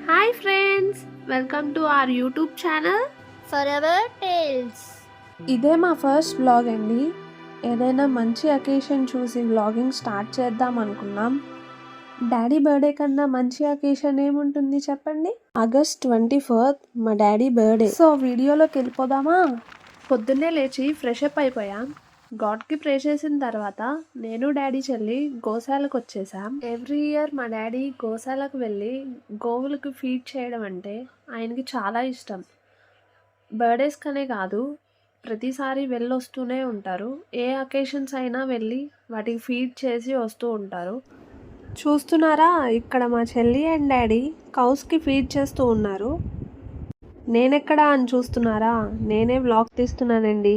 Hi friends, welcome to our YouTube channel forever tales. ఇదే మా first vlog అండి. ఏదైనా మంచి అకేషన్ చూసి వ్లాగింగ్ స్టార్ట్ చేద్దాం అనుకున్నాం. డాడీ బర్త్డే కన్నా మంచి అకేషన్ ఏముంటుంది చెప్పండి? ఆగస్ట్ 24th మా డాడీ బర్త్డే. సో వీడియోలోకి వెళ్ళిపోదామా? పొద్దున్నే లేచి ఫ్రెష్ అప్ అయిపోయాం. గాడ్కి ప్రే చేసిన తర్వాత నేను డాడీ చెల్లి గోశాలకు వచ్చేసాం. ఎవ్రీ ఇయర్ మా డాడీ గోశాలకు వెళ్ళి గోవులకు ఫీడ్ చేయడం అంటే ఆయనకి చాలా ఇష్టం. బర్త్డేస్కనే కాదు, ప్రతిసారి వెళ్ళొస్తూనే ఉంటారు. ఏ అకేషన్స్ అయినా వెళ్ళి వాటికి ఫీడ్ చేసి వస్తూ ఉంటారు. చూస్తున్నారా, ఇక్కడ మా చెల్లి అండ్ డాడీ కౌస్కి ఫీడ్ చేస్తూ ఉన్నారు. నేనెక్కడా అని చూస్తున్నారా, నేనే వ్లాగ్ తీస్తున్నానండి.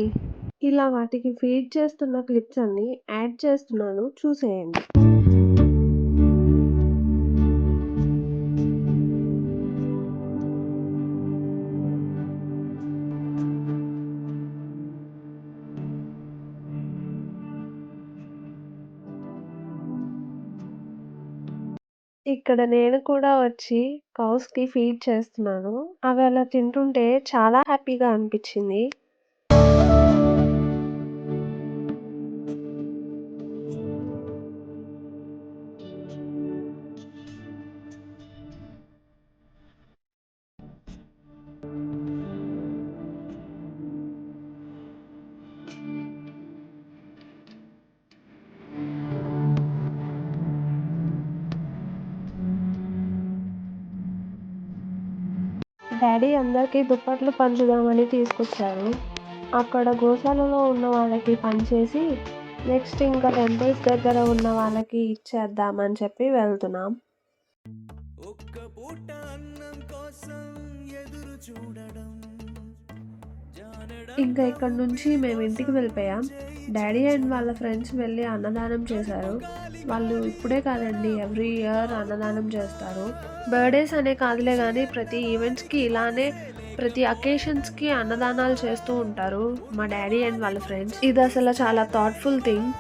ఇలా వాటికి ఫీడ్ చేస్తున్న క్లిప్స్ అన్ని యాడ్ చేస్తున్నాను, చూసేయండి. ఇక్కడ నేను కూడా వచ్చి కౌస్కి ఫీడ్ చేస్తున్నాను. అవి అలా తింటుంటే చాలా హ్యాపీగా అనిపించింది. డాడీ అందరికీ దుప్పట్లు పంచుదామని తీసుకొచ్చారు. అక్కడ గోశాలలో ఉన్న వాళ్ళకి పనిచేసి నెక్స్ట్ ఇంకా టెంపుల్స్ దగ్గర ఉన్న వాళ్ళకి ఇచ్చేద్దామని చెప్పి వెళ్తున్నాం. ఇంకా ఇక్కడ నుంచి మేము ఇంటికి వెళ్ళిపోయాం. డాడీ అండ్ వాళ్ళ ఫ్రెండ్స్ వెళ్ళి అన్నదానం చేశారు. వాళ్ళు ఇప్పుడే కాదండి, ఎవ్రీ ఇయర్ అన్నదానం చేస్తారు. బర్త్డేస్ అనే కాదులే కానీ ప్రతి ఈవెంట్స్కి ఇలానే ప్రతి అకేషన్స్కి అన్నదానాలు చేస్తూ ఉంటారు మా డాడీ అండ్ వాళ్ళ ఫ్రెండ్స్. ఇది అసలు చాలా థాట్ఫుల్ థింగ్.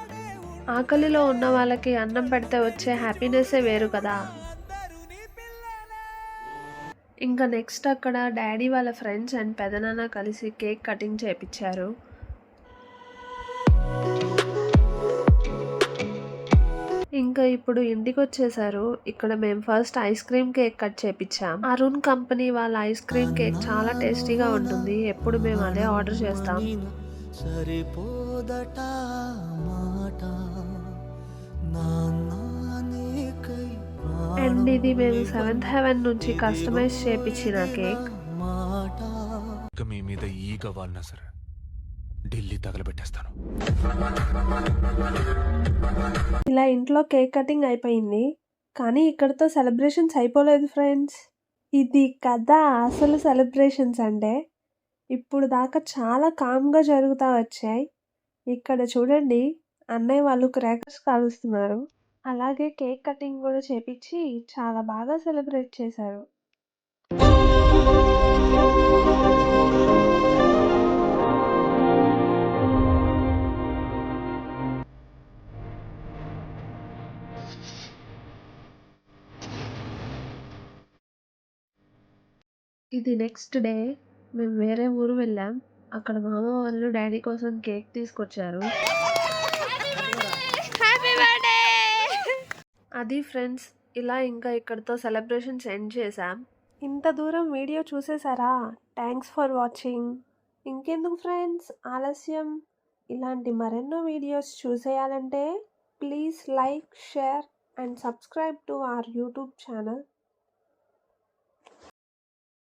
ఆకలిలో ఉన్న వాళ్ళకి అన్నం పెడితే వచ్చే హ్యాపీనెస్సే వేరు కదా. ఇంకా నెక్స్ట్ అక్కడ డాడీ వాళ్ళ ఫ్రెండ్స్ అండ్ పెదనాన్న కలిసి కేక్ కటింగ్ చేయించారు. ఇంకా ఇప్పుడు ఇంటికి వచ్చేసారు. ఇక్కడ మేము first ice cream cake cut చేయించాం. అరుణ్ కంపెనీ వాళ్ళ ఐస్ క్రీమ్ కేక్ చాలా టేస్టీగా ఉంటుంది. ఎప్పుడు మేము అదే ఆర్డర్ చేస్తాం. అండ్ ఇది మేము 7th హెవెన్ నుంచి కస్టమైజ్ చేయించిన కేక్. మీ మీద ఈగ వాడినా సరే ఢిల్లీ తగలబెట్టేస్తాను. ఇలా ఇంట్లో కేక్ కటింగ్ అయిపోయింది, కానీ ఇక్కడతో సెలబ్రేషన్స్ అయిపోలేదు ఫ్రెండ్స్. ఇది కదా అసలు సెలబ్రేషన్స్ అంటే. ఇప్పుడు దాకా చాలా కామ్గా జరుగుతూ వచ్చాయి. ఇక్కడ చూడండి, అన్నయ్య వాళ్ళు క్రాకర్స్ కాలుస్తున్నారు. అలాగే కేక్ కటింగ్ కూడా చేపించి చాలా బాగా సెలబ్రేట్ చేశారు. ఇది నెక్స్ట్ డే మేము వేరే ఊరు వెళ్ళాం. అక్కడ మామ వాళ్ళు డాడీ కోసం కేక్ తీసుకొచ్చారు. అది ఫ్రెండ్స్, ఇలా ఇంకా ఇక్కడతో సెలబ్రేషన్స్ ఎండ్ చేసాం. ఇంత దూరం వీడియో చూసేసారా? Thanks for watching. ఇంకెందుకు ఫ్రెండ్స్ ఆలస్యం, ఇలాంటి మరెన్నో వీడియోస్ చూసేయాలంటే please like, share and subscribe to our YouTube channel.